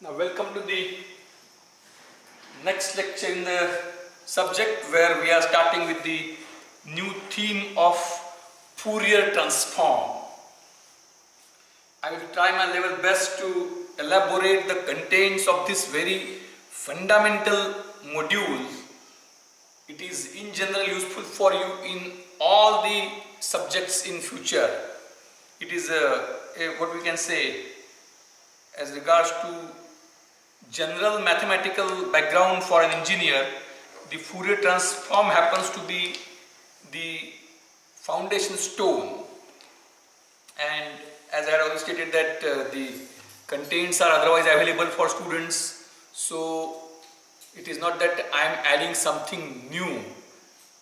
Now, welcome to the next lecture in the subject where we are starting with the new theme of Fourier transform. I will try my level best to elaborate the contents of this very fundamental module. It is in general useful for you in all the subjects in future. It is what we can say as regards to general mathematical background for an engineer. The Fourier transform happens to be the foundation stone, and as I had already stated that the contents are otherwise available for students, so it is not that I am adding something new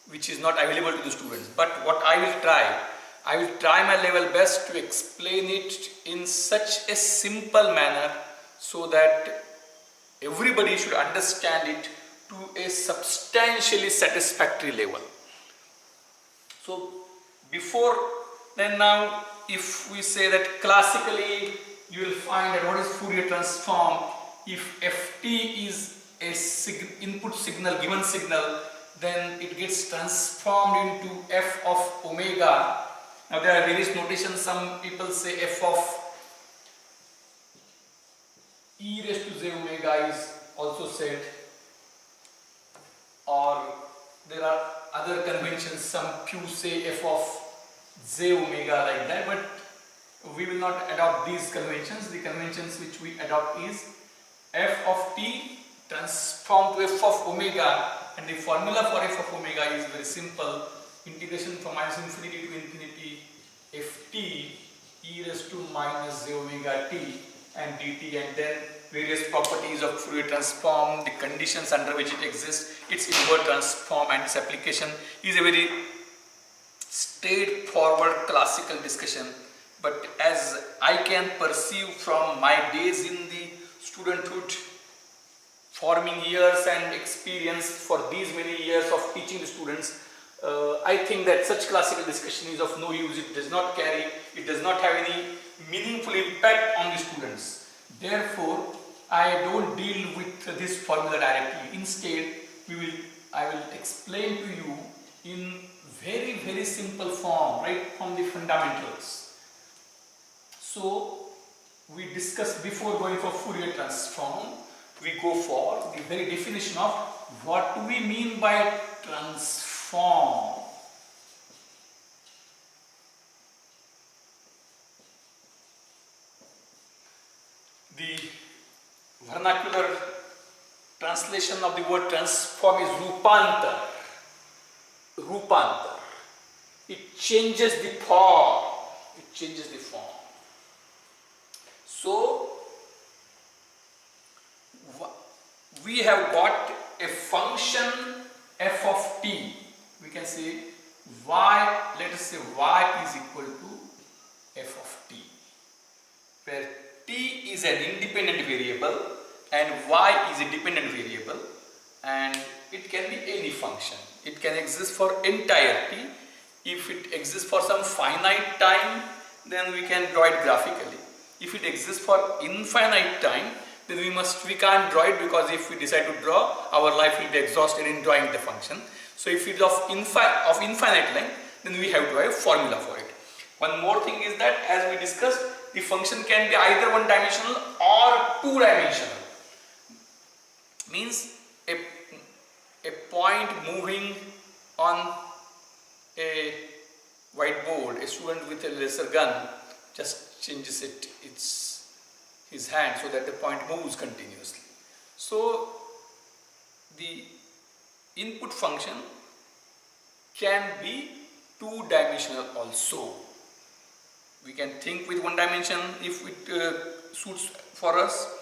which is not available to the students, but what I will try my level best to explain it in such a simple manner so that everybody should understand it to a substantially satisfactory level. So before then, now if we say that classically you will find that what is Fourier transform, if ft is a input signal, given signal, then it gets transformed into f of omega. Now there are various notations. Some people say f of e raised to j omega is also said, or there are other conventions. Some few say f of j omega, like that, but we will not adopt these conventions. The conventions which we adopt is f of t transformed to f of omega, and the formula for f of omega is very simple: integration from minus infinity to infinity ft e raised to minus j omega t and dt, and then various properties of Fourier transform, the conditions under which it exists, its inverse transform, and its application is a very straightforward classical discussion. But as I can perceive from my days in the studenthood, forming years and experience for these many years of teaching the students, I think that such classical discussion is of no use. It does not have any meaningful impact on the students. Therefore, I don't deal with this formula directly. Instead, I will explain to you in very simple form, right from the fundamentals. So, we discussed before going for Fourier transform, we go for the very definition of what do we mean by transform. The vernacular translation of the word transform is rupantar. Rupantar. It changes the form. So we have got a function f of t. We can say y, let us say y is equal to f of t, where t is an independent variable and y is a dependent variable, and it can be any function. It can exist for entire t. If it exists for some finite time, then we can draw it graphically. If it exists for infinite time, then we can't draw it, because if we decide to draw, our life will be exhausted in drawing the function. So if it is of infinite length, then we have to have a formula for it. One more thing is that, as we discussed, the function can be either one dimensional or two dimensional. Means a point moving on a whiteboard, a student with a laser gun just changes his hand so that the point moves continuously. So the input function can be two-dimensional also. We can think with one dimension if it suits for us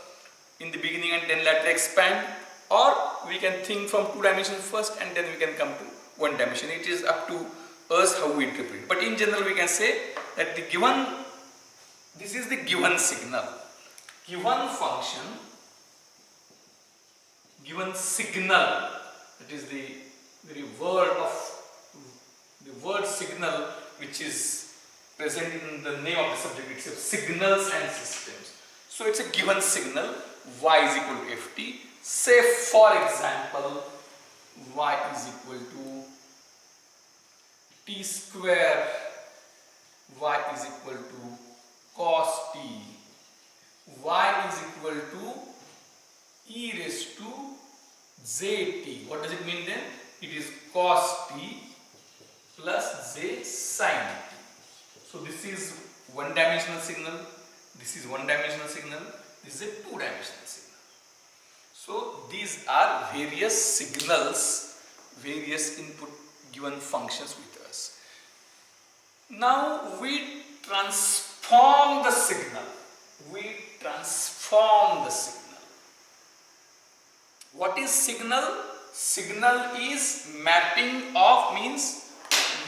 in the beginning and then later expand, or we can think from two dimensions first and then we can come to one dimension. It is up to us how we interpret it. But in general, we can say that this is the given signal. Given function, given signal, that is the very word signal which is present in the name of the subject itself, signals and systems. So it's a given signal y is equal to ft. Say for example, y is equal to t square, y is equal to cos t, y is equal to e raised to jt. What does it mean then? It is cos t plus j sin t. So this is one dimensional signal, this is one dimensional signal, this is a two dimensional signal. So these are various signals, various input given functions with us. Now we transform the signal. We transform the signal. What is signal? Signal is mapping of, means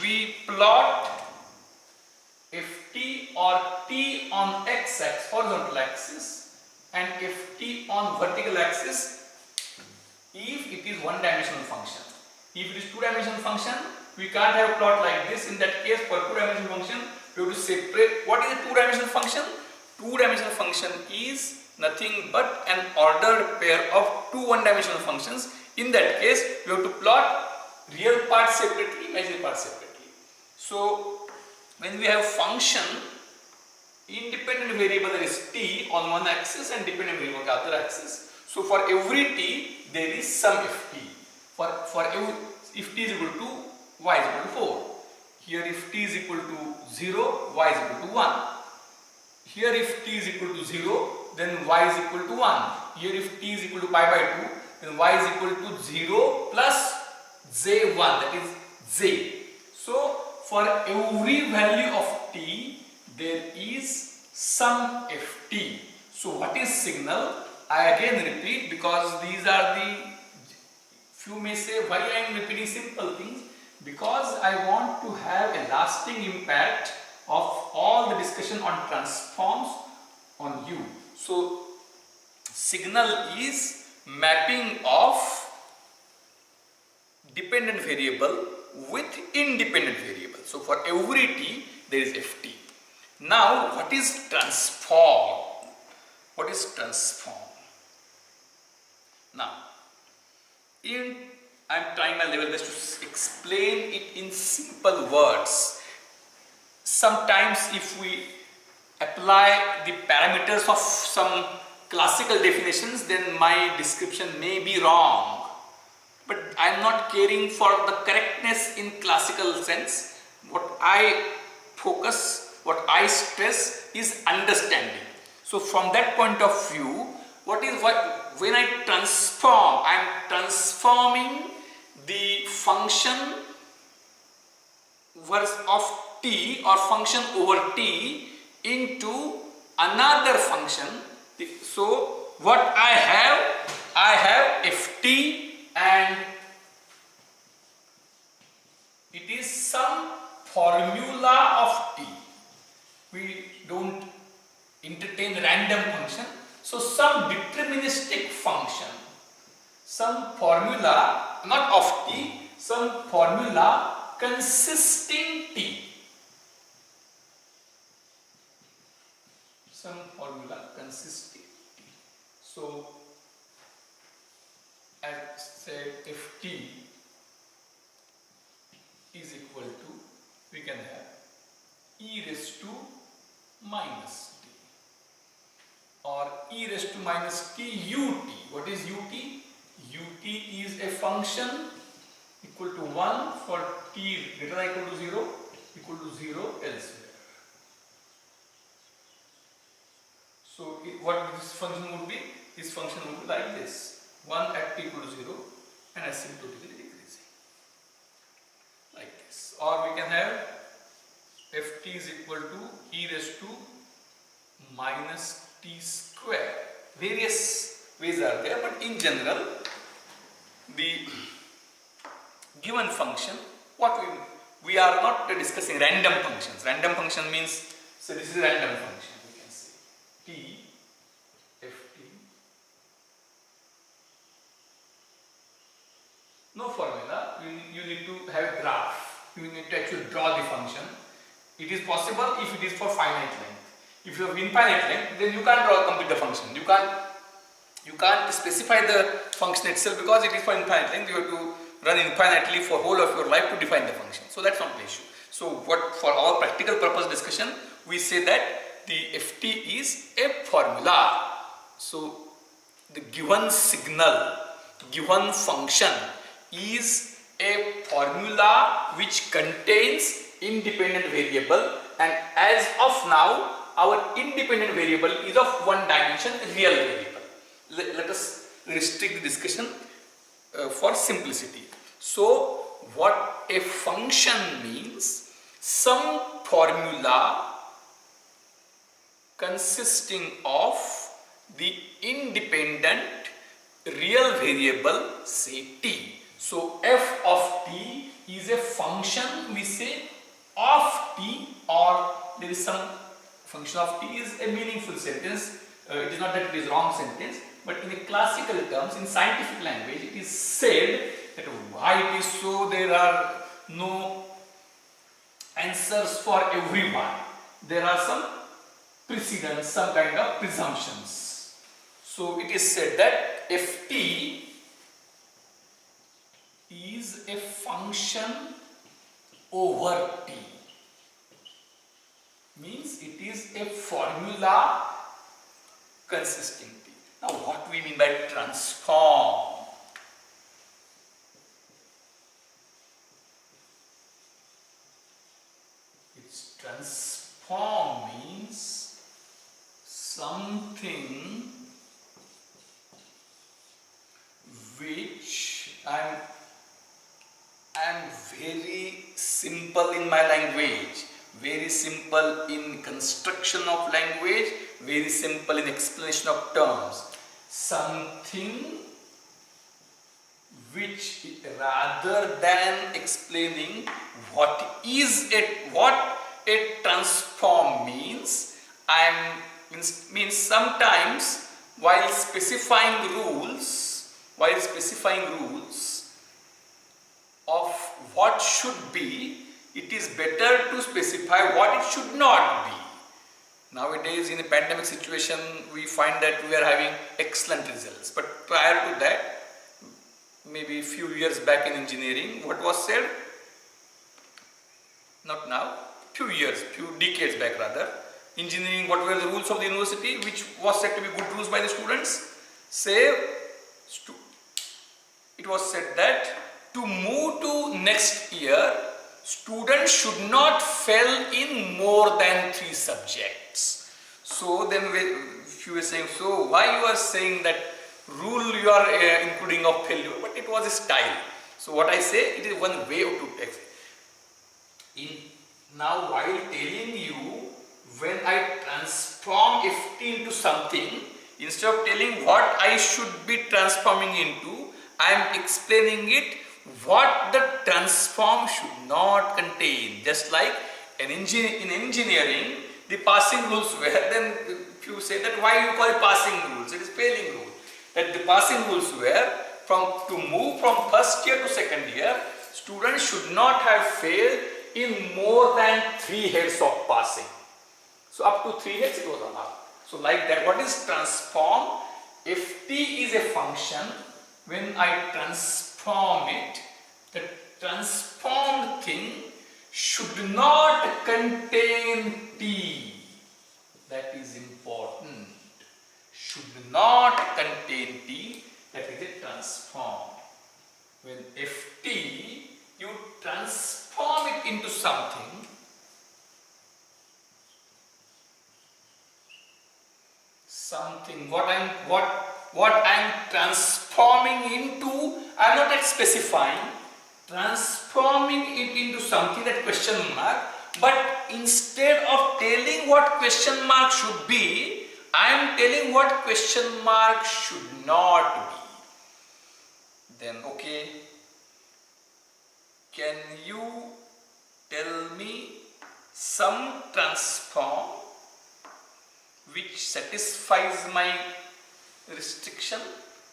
we plot ft or t on x-axis, horizontal axis, and ft on vertical axis if it is one dimensional function. If it is two dimensional function, we can't have a plot like this. In that case, for two dimensional function, we have to separate. What is a two dimensional function? Two dimensional function is nothing but an ordered pair of two one dimensional functions. In that case, we have to plot real part separately, imaginary part separately. So when we have function, independent variable there is t on one axis and dependent variable on the other axis. So for every t there is some ft. For every, if t is equal to y is equal to 4. Here if t is equal to 0, y is equal to 1. Here if t is equal to 0, then y is equal to 1. Here if t is equal to pi by 2, then y is equal to 0 plus j1, that is j. So for every value of t, there is some ft. So what is signal? I again repeat, because these are the, few may say why I am repeating simple things, because I want to have a lasting impact of all the discussion on transforms on you. So signal is mapping of dependent variable with independent variable. So for every t there is ft. Now what is transform? What is transform? Now I am trying my level best to explain it in simple words. Sometimes if we apply the parameters of some classical definitions, then my description may be wrong. But I am not caring for the correctness in classical sense. What I focus, what I stress is understanding. So from that point of view, when I transform, I am transforming the function of t or function over t into another function. So what I have ft, and it is some formula of t. We don't entertain random function. So some deterministic function, some formula, not of t, some formula consisting t. Some formula consisting t. So as said, if t is equal to, we can have e raised to minus t, or e raised to minus t ut. What is ut? Ut is a function equal to 1 for t greater than or equal to 0, equal to 0 elsewhere. So what this function would be? This function would be like this: 1 at t equal to 0 and asymptotically decreasing, like this. Or we can have ft is equal to e raised to minus t square. Various ways are there, but in general, the given function, we are not discussing random functions. Random function means, so this is a random function. We can say t ft. No formula. You need to have a graph. You need to actually draw the function. It is possible if it is for finite length. If you have infinite length, then you can't complete the function. You can't You can't specify the function itself because it is for infinite length. You have to run infinitely for whole of your life to define the function. So that's not the issue. So what, for our practical purpose discussion, we say that the ft is a formula. So the given signal, given function is a formula which contains independent variable, and as of now our independent variable is of one dimension, real variable. Let us restrict the discussion for simplicity. So what a function means, some formula consisting of the independent real variable, say t. So f of t is a function, we say, of t, or there is some function of t is a meaningful sentence. It is not that it is wrong sentence, but in the classical terms, in scientific language, it is said that why it is so, there are no answers for everyone. There are some precedents, some kind of presumptions. So it is said that ft is a function over t, means it is a formula consisting t. Now what we mean by transform? Its transform means something which I am very simple in my language, very simple in construction of language, very simple in explanation of terms. Something which, rather than explaining what a transform means, means sometimes while specifying rules of what should be, it is better to specify what it should not be. Nowadays, in a pandemic situation, we find that we are having excellent results. But prior to that, maybe a few years back in engineering, what was said? Not now, few decades back rather. Engineering, what were the rules of the university, which was said to be good rules by the students? It was said that to move to next year, students should not fail in more than 3 subjects. So then if you were saying, so why you are saying that rule you are including of failure? But it was a style. So what I say, it is one way to text. Now while telling you, when I transform ft into something, instead of telling what I should be transforming into, I am explaining it what the transform should not contain. Just like in engineering, the passing rules were, then if you say that why you call it passing rules, it is failing rule. That the passing rules were to move from first year to second year, students should not have failed in more than 3 heads of passing. So up to 3 heads it was allowed. So like that, what is transform? Ft is a function. When I transform it, the transformed thing should not contain t. That is important. Should not contain t. That is a transform. When ft, you transform it into something, what I am transforming into, I am not yet specifying, transforming it into something, that question mark, but instead of telling what question mark should be, I am telling what question mark should not be. Then okay, can you tell me some transform which satisfies my restriction?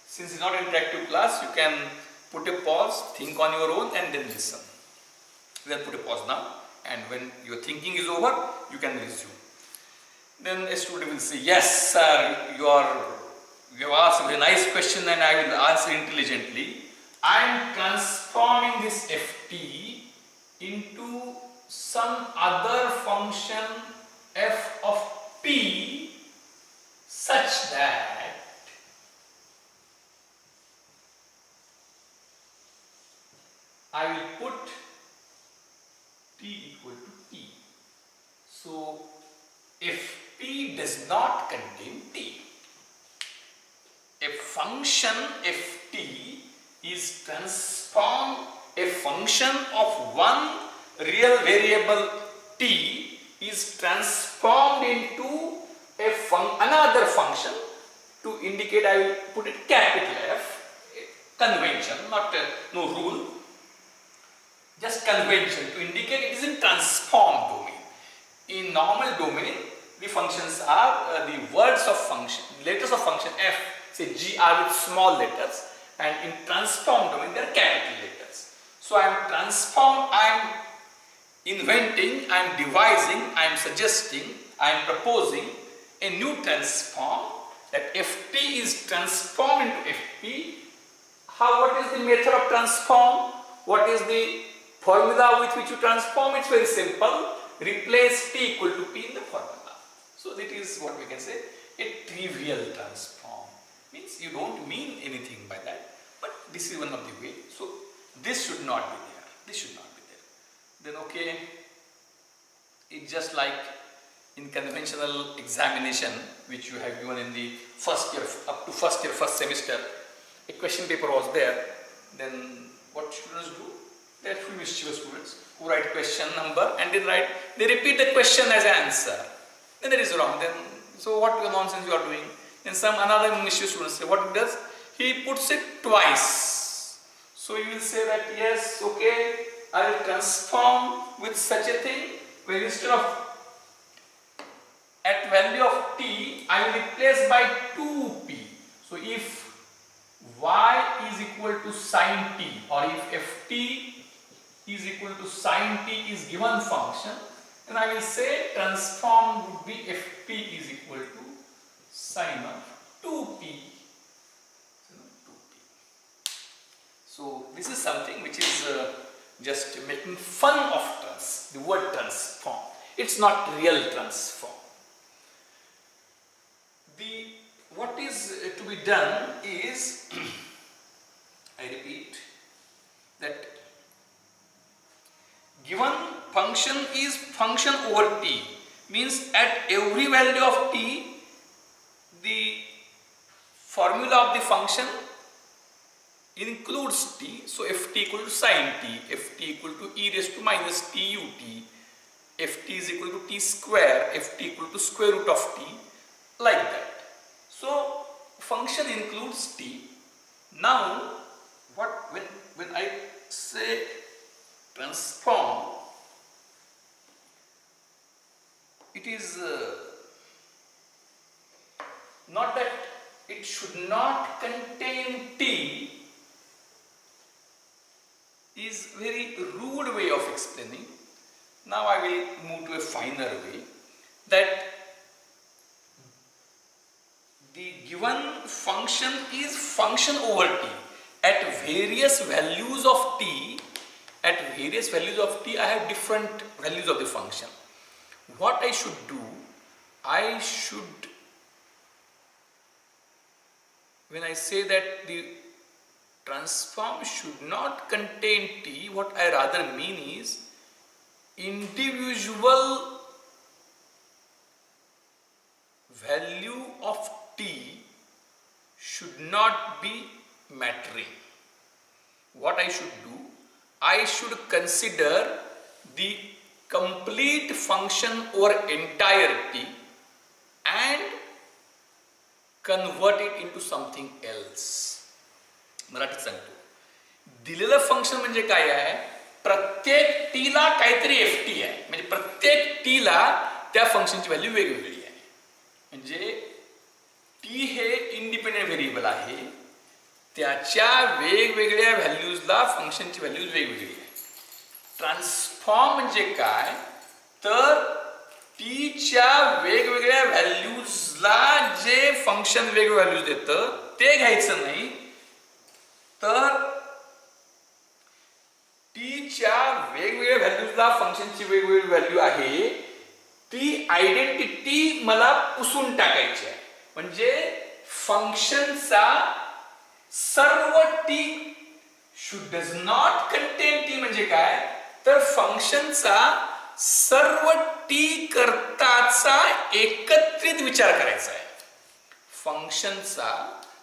Since it's not an interactive class, you can put a pause, think on your own, and then listen. Then put a pause now, and when your thinking is over, you can resume. Then a student will say, yes sir, You have asked a nice question and I will answer intelligently. I am transforming this ft into some other function f of p such that I will put t equal to p. So if p does not contain t, a function ft is transformed, a function of one real variable t is transformed into another function. To indicate, I will put it capital F, convention, not no rule, just convention to indicate it is in transform domain. In normal domain, the functions are the words of function, letters of function f, say g, are with small letters, and in transform domain they are capital letters. So I am transform, I am inventing, I am devising, I am suggesting, I am proposing a new transform, that ft is transformed into fp. What is the method of transform? What is the formula with which you transform? It's very simple. Replace t equal to p in the formula. So that is what we can say, a trivial transform. Means you don't mean anything by that, but this is one of the way. So this should not be there. This should not be there. Then okay, it's just like in conventional examination which you have given in the first year, up to first year, first semester, a question paper was there. Then what students do? They are few mischievous students who write question number and they repeat the question as an answer. Then that is wrong. Then so what nonsense you are doing? Then another mischievous student say, what it does? He puts it twice. So you will say that yes, okay, I will transform with such a thing, where instead of at value of t, I will replace by 2p. So if y is equal to sin t, or if ft is equal to sin t is given function, then I will say transform would be fp is equal to sin of 2p. So this is something which is just making fun of the word transform. It's not real transform. What is to be done is, I repeat, that given function is function over t, means at every value of t, the formula of the function includes t. So ft equal to sin t, ft equal to e raised to minus t ut, ft is equal to t square, ft equal to square root of t, like that. So function includes t. Now when I say transform, it is not that it should not contain t, is very rude way of explaining. Now I will move to a finer way, that the given function is function over t. At various values of t, I have different values of the function. What I should do, when I say that the transform should not contain t, what I rather mean is individual value of t should not be mattering. What I should do, I should consider the complete function over entire t and convert it into something else. मराठीत सांगतो, दिलेलं function म्हणजे काय आहे, प्रत्येक t ला काहीतरी ft आहे, म्हणजे प्रत्येक t ला त्या फंक्शनची व्हॅल्यू वेगवेगळी आहे. म्हणजे t हे इंडिपेंडेंट व्हेरिएबल आहे, त्याच्या वेगवेगळ्या व्हॅल्यूजला फंक्शनची व्हॅल्यूज वेगवेगळी आहे. ट्रान्सफॉर्म म्हणजे काय, तर टीच्या वेगवेगळ्या व्हॅल्यूजला जे फंक्शन वेगवेगळ्या व्हॅल्यूज देतं ते घ्यायचं नाही, तर टीच्या वेगवेगळ्या व्हॅल्यूजला फंक्शनची वेगवेगळी व्हॅल्यू आहे ती आयडेंटिटी मला पुसून टाकायची आहे. म्हणजे फंक्शनचा सर्व T does not contain T म्हणजे काय, तर फंक्शनचा सर्व टी करताचा एकत्रित विचार करायचा आहे. फंक्शनचा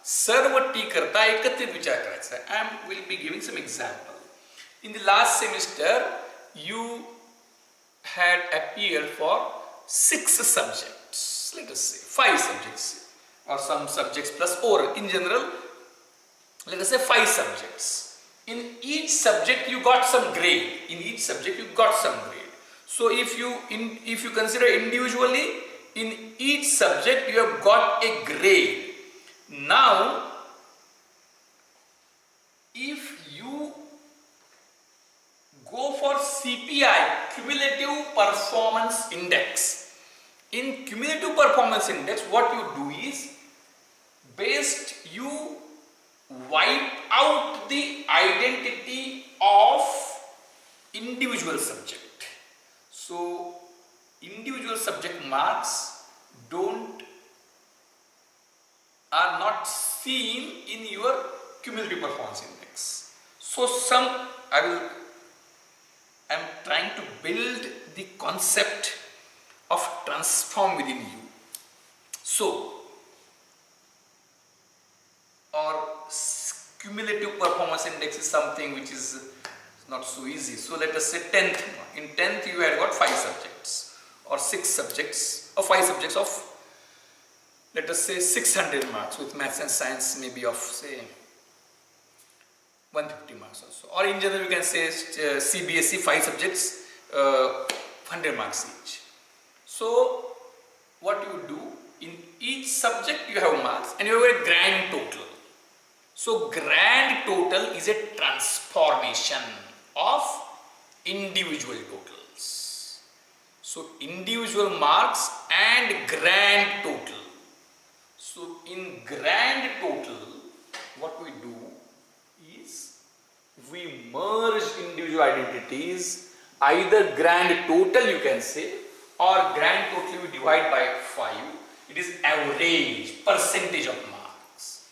सर्व टी करता एकत्रित विचार करायचा आहे. I will be giving some example. In the last semester, you had appeared for 6 subjects. Let us say 5 subjects, or some subjects plus, or in general, let us say 5 subjects. In each subject you got some grade. In each subject you got some grade. So if you consider individually, in each subject you have got a grade. Now, if you go for CPI, Cumulative Performance Index. In Cumulative Performance Index, what you do is, you wipe out the identity of individual subject. So, individual subject marks are not seen in your Cumulative Performance Index. So, I'm trying to build the concept of transform within you. So, our Cumulative Performance Index is something which is not so easy. So, let us say 10th. In 10th you had got 5 subjects or 6 subjects or 5 subjects of, let us say, 600 marks, with maths and science maybe of, say, 150 marks also. Or in general, you can say CBSE 5 subjects, 100 marks each. So, what you do, in each subject you have marks and you have a grand total. So, grand total is a transformation of individual totals. So, individual marks and grand total. So, in grand total, what we do is we merge individual identities, either grand total you can say, or grand total we divide by 5. It is average, percentage of marks.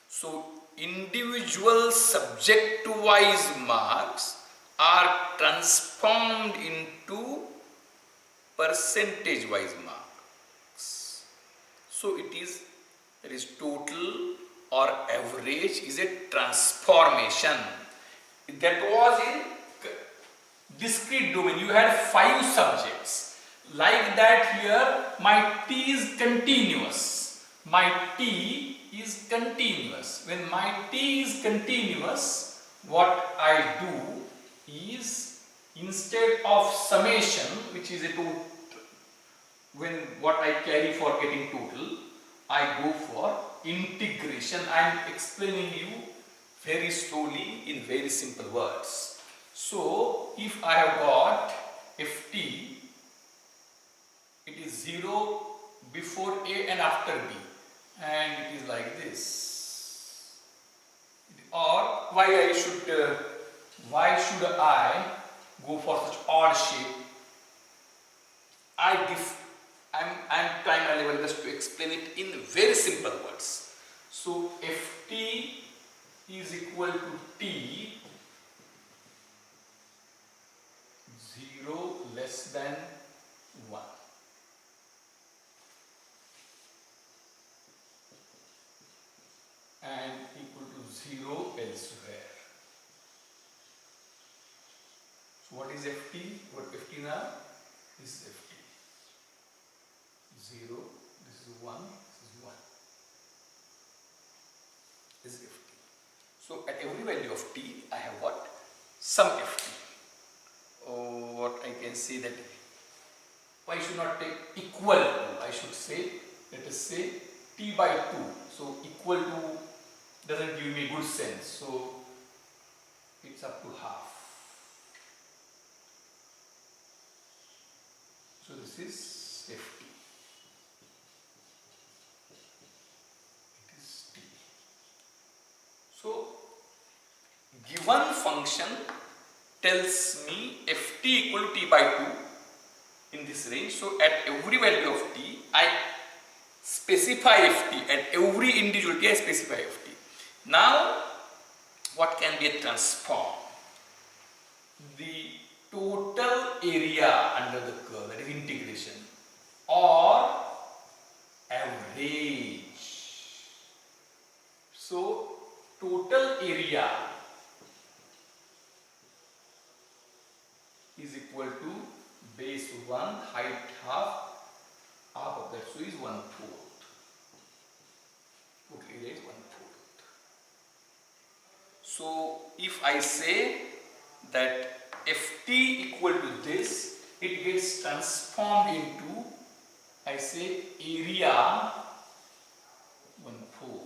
So, individual subject wise marks are transformed into percentage wise marks. So, there is total or average is a transformation. That was in discrete domain. You had 5 subjects. Like that here, my T is continuous. My T is continuous. When my T is continuous, what I do is, instead of summation, which is a total, what I carry for getting total, I go for integration. I am explaining you very slowly in very simple words. So, if I have got Ft, it is 0 before A and after B, and it is like this. Or why should I go for such odd shape? I'm trying my level best to explain it in very simple words. So, Ft is equal to T 0 less than 1. And equal to 0 elsewhere. So, what is Ft? What Ft now? This is Ft. 0, this is 1, this is 1. This is Ft. So, at every value of T, I have got some Ft. What I can say that, why should not take equal to? I should say, let us say T by 2. So, equal to doesn't give me good sense. So, it's up to half. So, this is ft. It is t. So given function tells me ft equal to t by 2 in this range. So at every value of t, I specify ft. At every individual t, I specify ft. Now, what can be a transform? The total area under the curve, that is integration, or average. So total area is equal to base 1, height half of that, so is 1/4. Total area is 1/4. So if I say that ft equal to this, it gets transformed into, I say, area 1/4.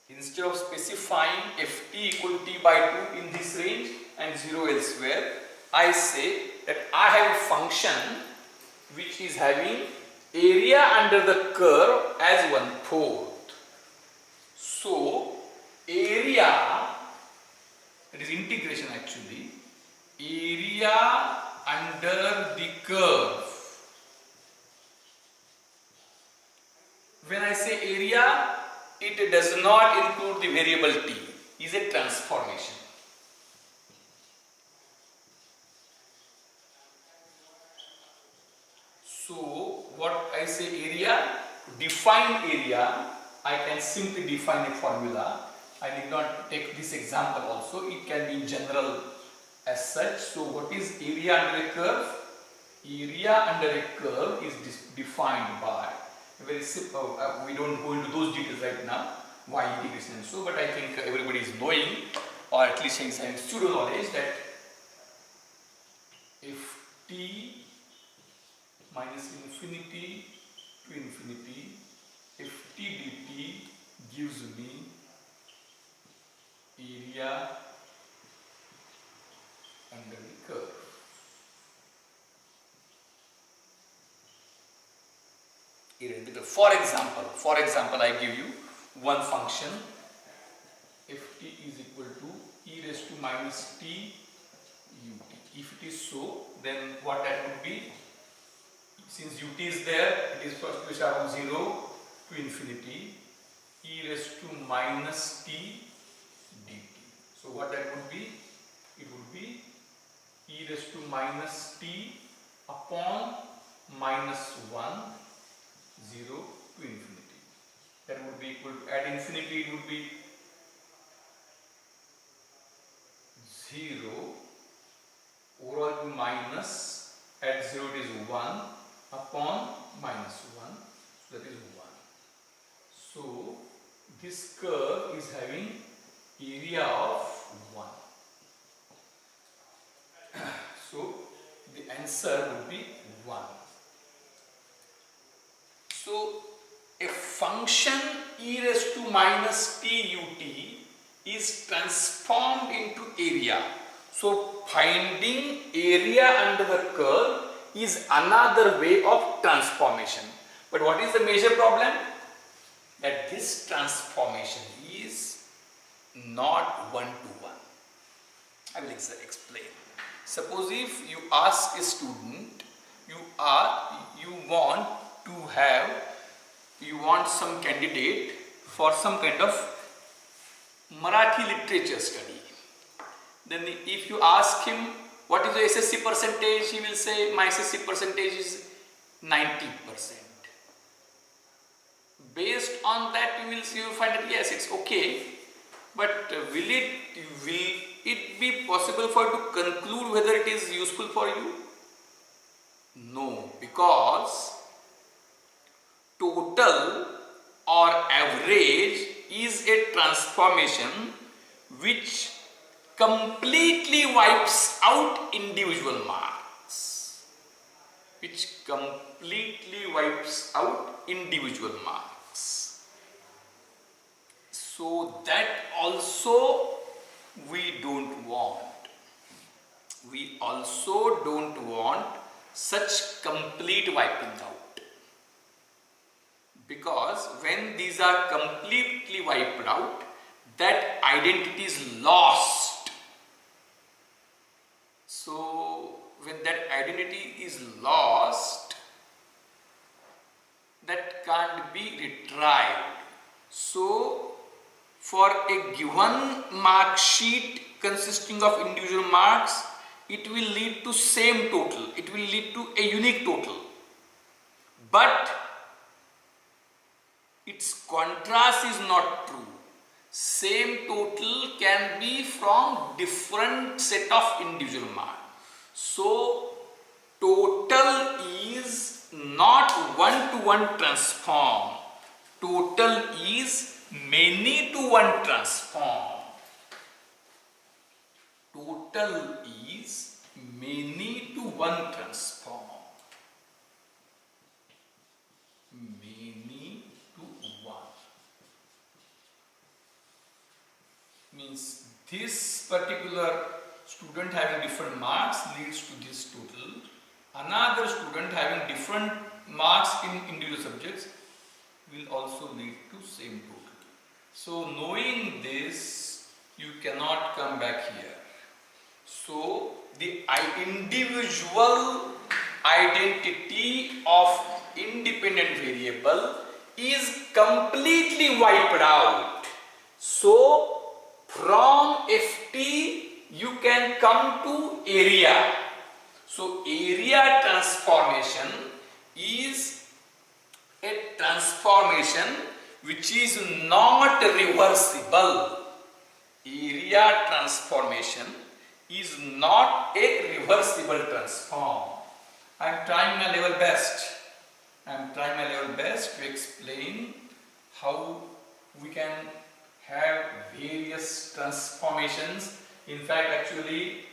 Instead of specifying ft equal to t by 2 in this range and 0 elsewhere, I say that I have a function which is having area under the curve as 1/4. So area, that is integration actually, area under the curve. When I say area, it does not include the variable t, is a transformation. So what I say area, define area, I can simply define a formula. I need not take this example also, it can be in general as such. So what is area under a curve? Area under a curve is defined by a very simple, we don't go into those details right now, why integration and so, but I think everybody is knowing, or at least having some pseudo knowledge, that if t minus infinity to infinity, if t dt gives me area under the curve. For example, I give you one function, if t is equal to e raised to minus t ut. If it is so, then what that would be? Since ut is there, it is first to start from 0 to infinity, e raised to minus t dt. So what that would be? It would be e raised to minus t upon minus 1, 0 to infinity. That would be equal to, at infinity it would be 0 overall to minus, at 0 it is 1 upon minus 1, so that is 1. So this curve is having area of 1. So the answer would be 1. So a function e raised to minus t ut is transformed into area. So finding area under the curve is another way of transformation. But what is the major problem? That this transformation is not one-to-one. I will explain. Suppose if you ask a student, you want some candidate for some kind of Marathi literature study. Then if you ask him what is the SSC percentage, he will say my SSC percentage is 90%. Based on that you will find that yes, it's okay, but will it be possible for you to conclude whether it is useful for you? No, because total or average is a transformation which completely wipes out individual marks. So that also we don't want. We also don't want such complete wiping out. Because when these are completely wiped out, that identity is lost. So when that identity is lost, that can't be retrieved. So for a given mark sheet consisting of individual marks, it will lead to same total. It will lead to a unique total. But its contrast is not true. Same total can be from different set of individual marks. So total is not one-to-one transform. Total is many-to-one transform. Total is many-to-one transform. Many-to-one. Means this particular student having different marks leads to this total. Another student having different marks in individual subjects will also lead to same total. So knowing this, you cannot come back here. So the individual identity of independent variable is completely wiped out. So from FT you can come to area. So area transformation is a transformation which is not reversible. Area transformation is not a reversible transform. I am trying my level best. To explain how we can have various transformations. In fact, actually,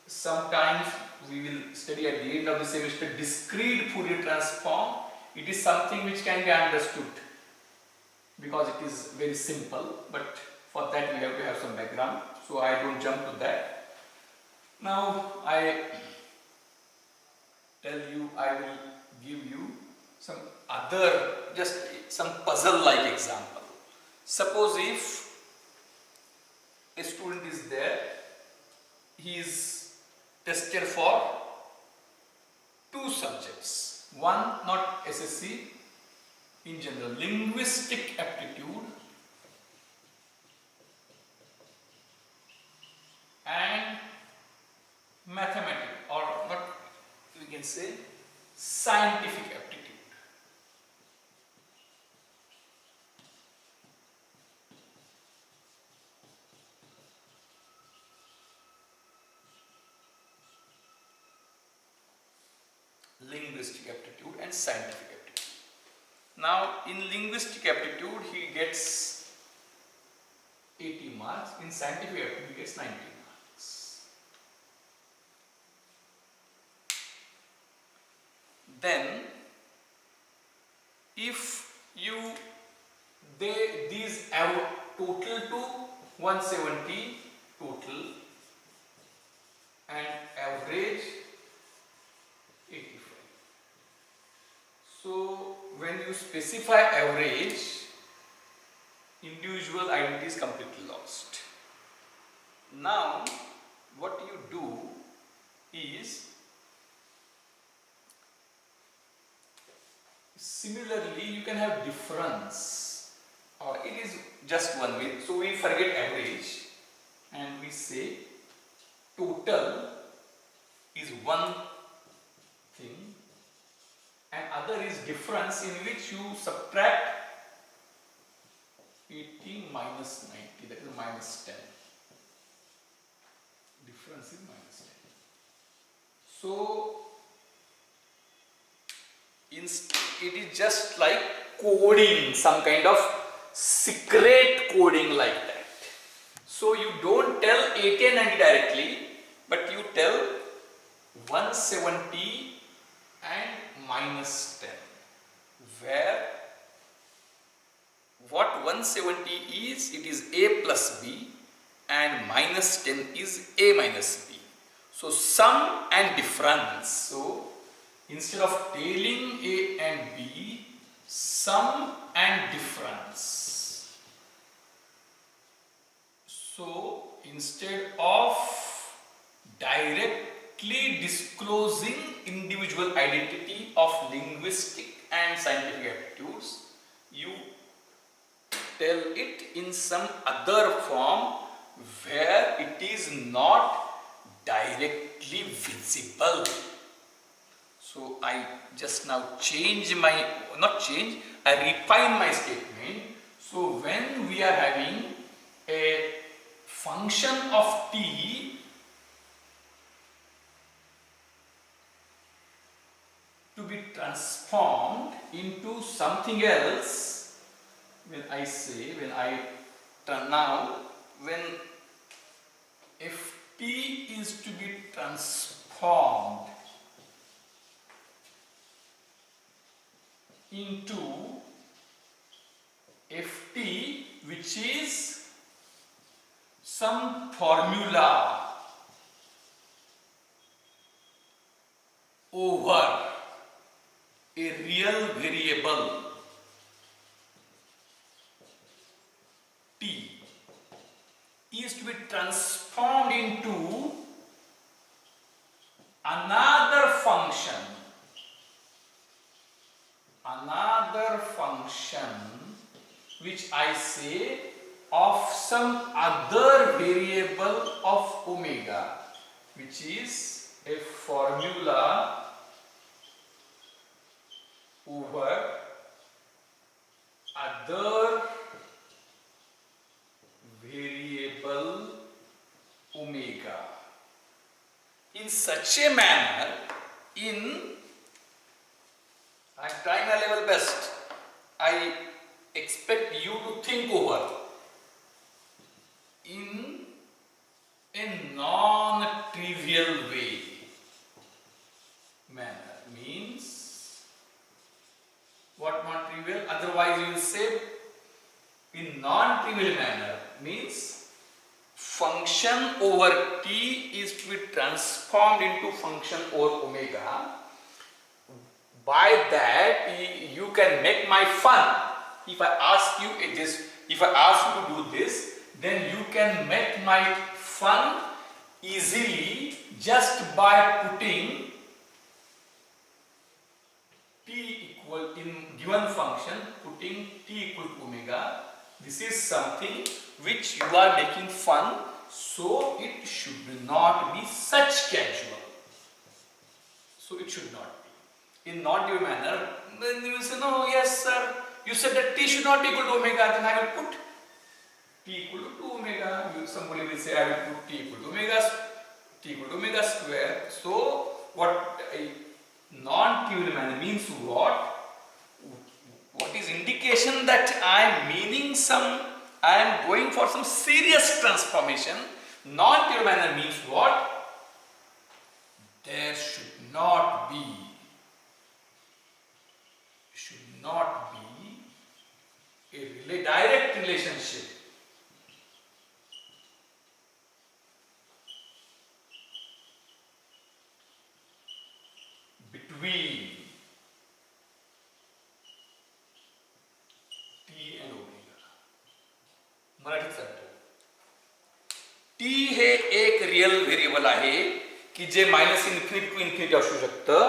sometimes we will study at the end of the semester discrete Fourier transform. It is something which can be understood because it is very simple, but for that we have to have some background, so I don't jump to that. Now I will give you some other, just some puzzle like example. Suppose if a student is there, he is tested for two subjects. One, not SSC, in general, linguistic aptitude and mathematics, or not, we can say scientific aptitude. Linguistic aptitude and scientific aptitude. Now in linguistic aptitude he gets 80 marks, in scientific aptitude he gets 90 marks. Then if these have total to 170 total and average 85. So when you specify average, individual identity is completely lost. Now what you do is, similarly you can have difference, or it is just one way. So we forget average and we say total is one thing and other is difference, in which you subtract 80 minus 90, that is minus 10. Difference is minus 10. So it is just like coding, some kind of secret coding like that. So you don't tell 80 and 90 directly, but you tell 170 and minus 10, where what 170 is, it is a plus b and minus 10 is a minus b. So sum and difference. So instead of tailing A and B, sum and difference. So instead of directly disclosing individual identity of linguistic and scientific aptitudes, you tell it in some other form where it is not directly visible. So I just now I refine my statement. So when we are having a function of t to be transformed into something else, when if t is to be transformed into ft, which is some formula over a real variable t is to be transformed into another function which I say of some other variable of omega, which is a formula over other variable omega. In such a manner, I'm trying my level best. I expect you to think over in a non-trivial manner. Means what non-trivial? Otherwise you will say in non-trivial manner means function over t is to be transformed into function over omega. By that you can make my fun. If I ask you to do this, then you can make my fun easily just by putting t equal in given function, putting t equal to omega. This is something which you are making fun, so it should not be such casual. So it should not be. In non-trivial manner, then you will say, no, yes sir, you said that t should not be equal to omega, then I will put t equal to 2 omega. Somebody will say I will put t equal to omega square. So what a non-trivial manner means what? What is indication that I am going for some serious transformation. Non-trivial manner means what? There should not be a direct relationship between t and omega. मराठीत सांगतो. t हे एक real variable आहे की जे minus infinity to infinity असू शकतं.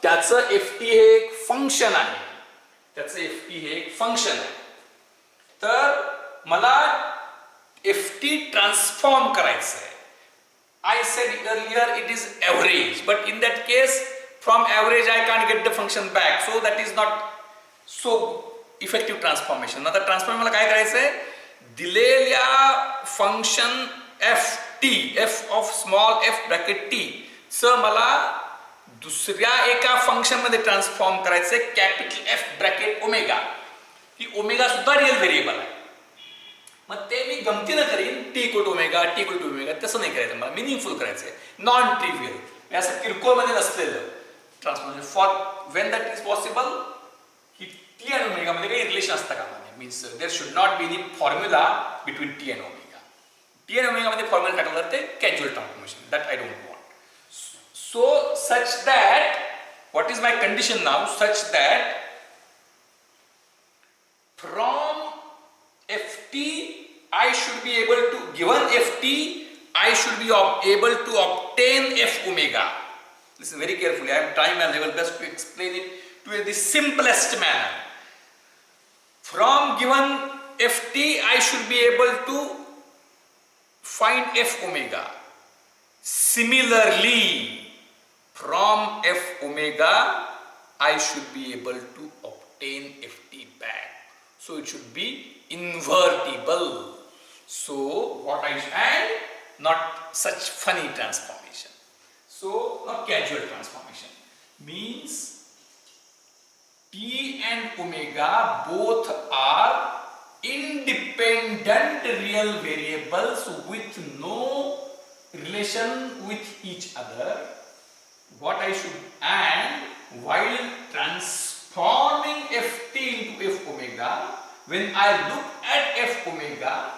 त्याचं ft हे एक function आहे. तर मला ft ट्रान्सफॉर्म करायचं आहे. I said earlier it is average, but in that case from average I can't get the function back, so that is not so effective transformation. आता ट्रान्सफॉर्म मला काय करायचं आहे? दिलेल्या function f of small f bracket t च मला दुसऱ्या एका फंक्शन मध्ये ट्रान्सफॉर्म करायचं आहे, कॅपिटल f ब्रॅकेट ओमेगा. ही ओमेगा सुद्धा रियल व्हेरिएबल आहे. मग ते मी गमतीनं करीन t इक्वल टू ओमेगा, तसं नाही करायचं. मला मिनिंगफुल करायचं आहे, नॉन ट्रिव्हियल, असं किरकोळ मध्ये नसलेलं transformation. For when that is possible, he t आणि ओमेगा मध्ये काही रिलेशन असतं का? Means there should not be any formula between t आणि ओमेगा. t आणि ओमेगा मध्ये फॉर्म्युला टाकलं तर ते casual transformation, that I don't want. So such that what is my condition now, such that from ft I should be able to, given ft, I should be able to obtain f omega. Listen very carefully, I am trying my level best to explain it to the simplest manner. From given ft I should be able to find f omega. Similarly, from f omega I should be able to obtain ft back. So it should be invertible. So what and not such funny transformation. So not casual transformation. Means t and omega both are independent real variables with no relation with each other. What I should, and while transforming ft into f omega, when I look at f omega,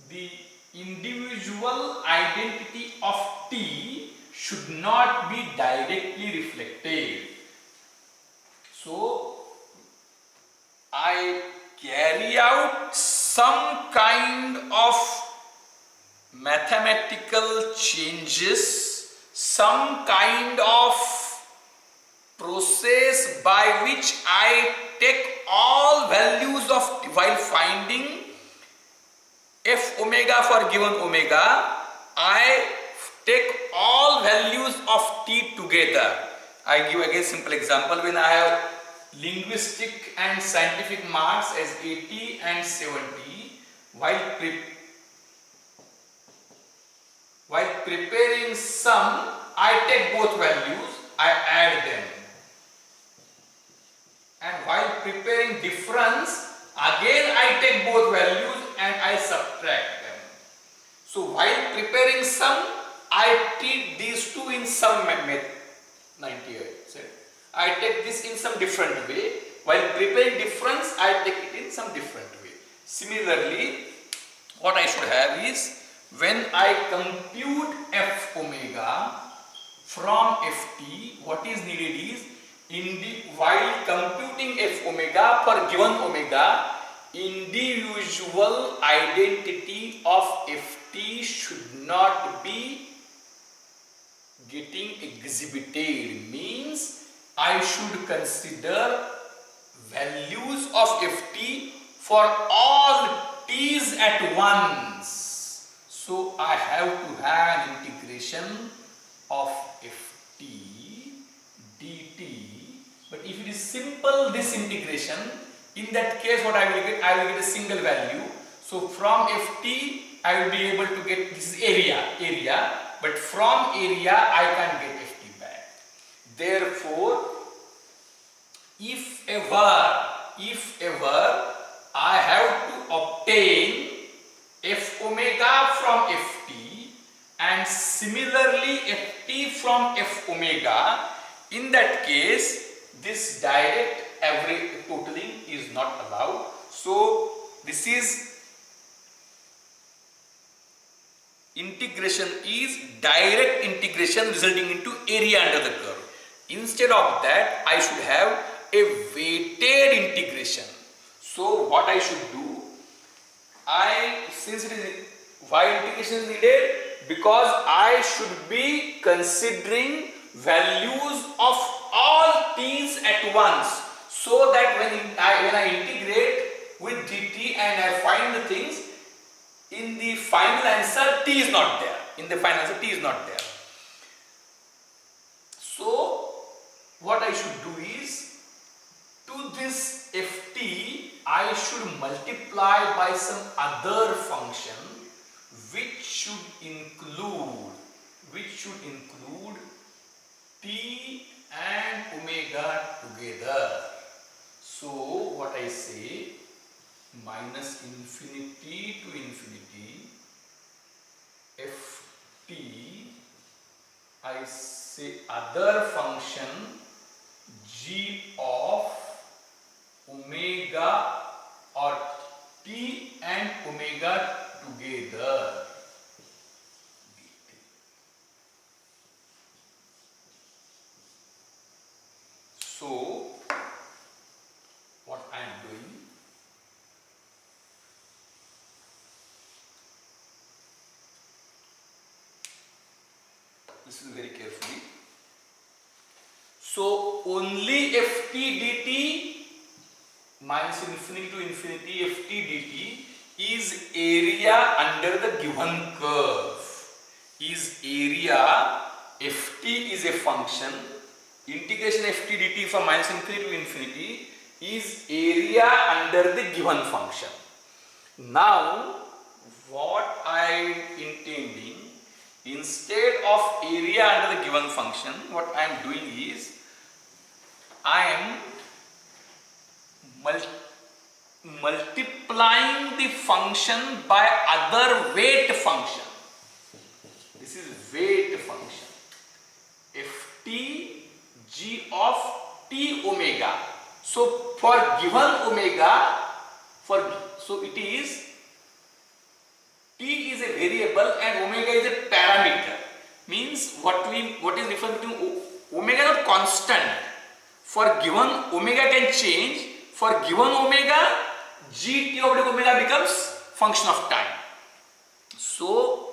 the individual identity of t should not be directly reflected. So I carry out some kind of mathematical changes, some kind of process by which I take all values of, while finding f omega for given omega, I take all values of t together. I give again simple example. When I have linguistic and scientific marks as 80 and 70, while preparing sum, I take both values, I add them. And while preparing difference, again I take both values and I subtract them. So while preparing sum, I treat these two in some method. 98. I take this in some different way. While preparing difference, I take it in some different way. Similarly, what I should have is, when I compute f omega from ft, what is needed is, while computing f omega for given omega, individual identity of ft should not be getting exhibited. Means I should consider values of ft for all t's at once. So I have to have an integration of ft dt. But if it is simple this integration, in that case what I will get? I will get a single value. So from ft I will be able to get, this is area, but from area I can get ft back. Therefore, if ever I have to obtain f omega from ft and similarly ft from f omega, in that case this direct average totaling is not allowed. So this is integration is direct integration resulting into area under the curve. Instead of that, I should have a weighted integration. So what I should do, since it is, why integration is needed? Because I should be considering values of all t's at once, so that when I integrate with dt and I find the things, in the final answer t is not there. So what I should do is, to this ft I should multiply by some other function which should include t and omega together. So what I say, minus infinity to infinity ft, I say other function g of omega or t and omega together. listen very carefully. So only ft dt minus infinity to infinity ft dt is area under the given curve. Is area, ft is a function, integration ft dt from minus infinity to infinity is area under the given function. Now what I am intending, instead of area under the given function, what I am doing is I am multiplying the function by other weight function. This is weight function. Ft g of t omega. So for given omega, so it is t is a variable and omega is a parameter. Means what is different between omega is not constant. For given omega can change. For given omega, gt of omega becomes function of time. So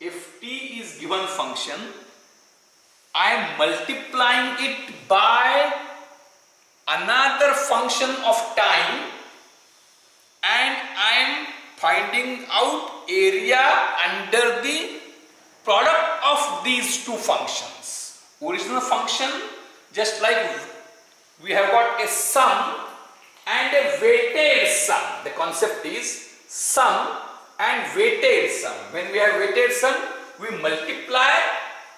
if t is given function, I am multiplying it by another function of time and I am finding out area under the product of these two functions. Original function, just like we have got a sum and a weighted sum. The concept is sum and weighted sum. When we have weighted sum, we multiply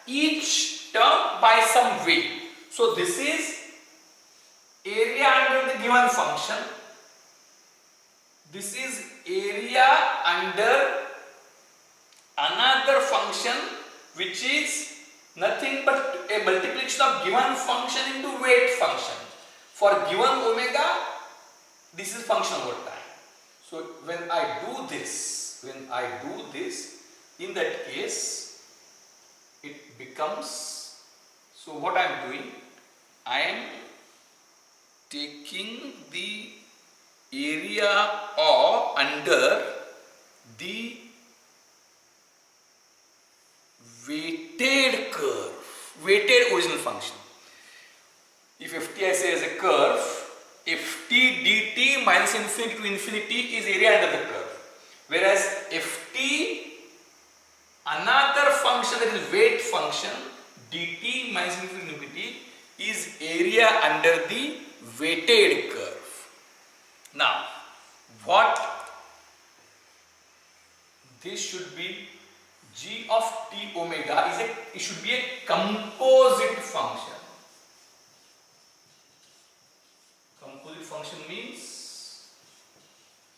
each term by some weight. So this is area under the given function. This is area under another function which is nothing but a multiplication of given function into weight function. For given omega, this is function over time. So when I do this, in that case, it becomes, so what I am doing, I am taking the area of under the weighted curve, weighted original function. If ft I say as a curve, ft dt minus infinity to infinity is area under the curve, whereas ft another function, that is weight function, dt minus infinity to infinity is area under the weighted curve. Now what this should be, g of t omega is it should be a composite function. Composite function means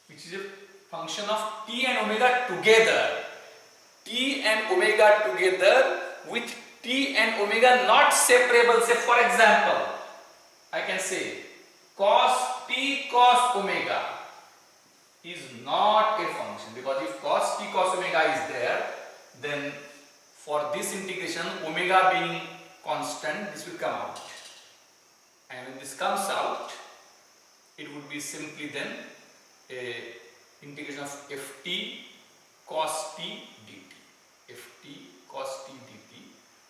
which is a function of t and omega together. T and omega together with t and omega not separable. Say for example, I can say cos t cos omega is not a function, because if cos t cos omega is there, then for this integration, omega being constant, this will come out. And when this comes out, it would be simply then a integration of ft cos t dt. Ft cos t dt,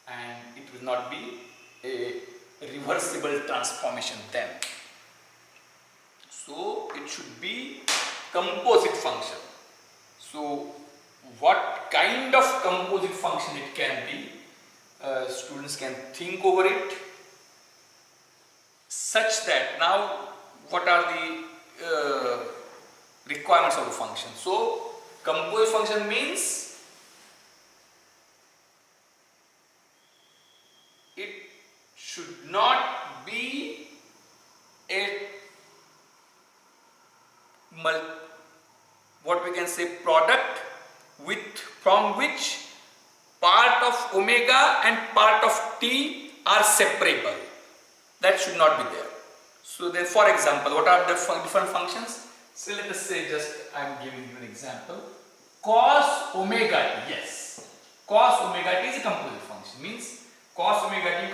and it will not be a reversible transformation then. So it should be composite function. So what kind of composite function it can be, students can think over it, such that now what are the requirements of the function. So composite function means it should not be a what we can say product from which part of omega and part of t are separable. That should not be there. So then, for example, what are the different functions? So let us say, just I am giving you an example. Cos omega t, yes, cos omega t is a composite function. Means cos omega t,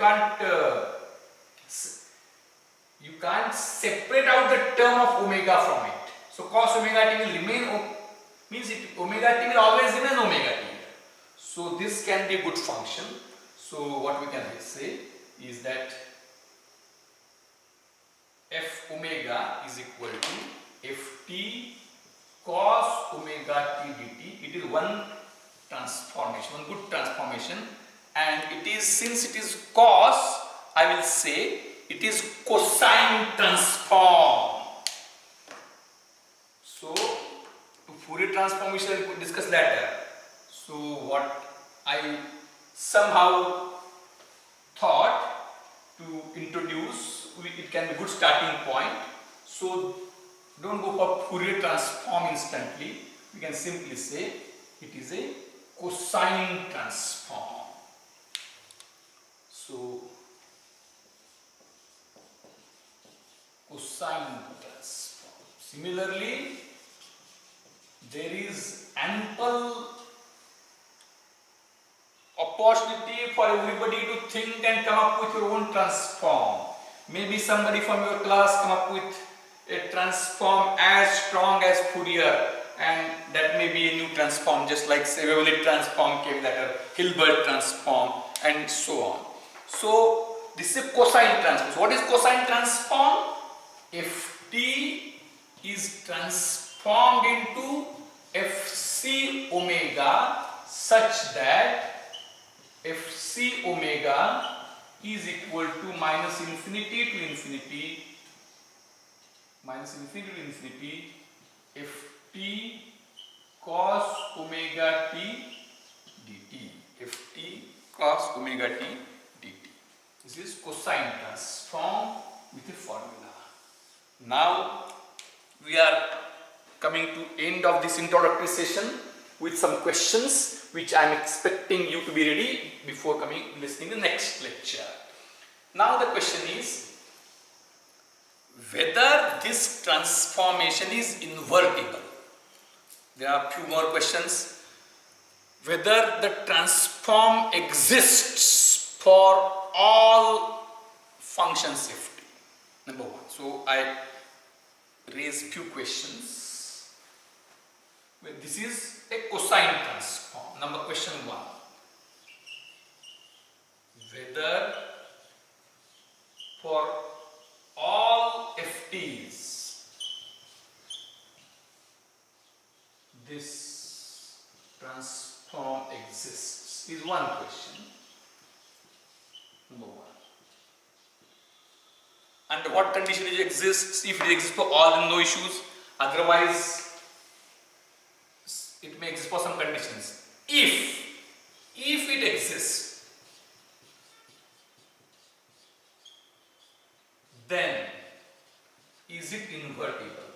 you can't separate out the term of omega from it. So cos omega t will remain, means omega t will always remain omega t. So this can be a good function. So what we can say is that f omega is equal to ft cos omega t dt. It is one transformation, one good transformation, and it is, since it is cos, I will say it is cosine transform. So Fourier transformation we could discuss later. So what I somehow thought to introduce, it can be a good starting point. So don't go for Fourier transform instantly. We can simply say it is a cosine transform. So cosine transform. Similarly, there is ample opportunity for everybody to think and come up with your own transform. Maybe somebody from your class come up with a transform as strong as Fourier, and that may be a new transform, just like Waverlet transform came later, Hilbert transform, and so on. So this is cosine transform. So what is cosine transform? If t is transformed into fc omega such that fc omega is equal to minus infinity to infinity ft cos omega t dt. ft cos omega t dt. This is cosine transform with a formula. Now we are coming to end of this introductory session with some questions which I am expecting you to be ready before listening to the next lecture. Now the question is whether this transformation is invertible. There are a few more questions. Whether the transform exists for all functions ft. Number one. So I raise few questions. Well, this is a cosine transform. Number question 1. Whether for all ft's this transform exists is one question. Number 1. Under what condition it exists? If it exists for all, then no issues. Otherwise, it may exist for some conditions. If it exists, then is it invertible?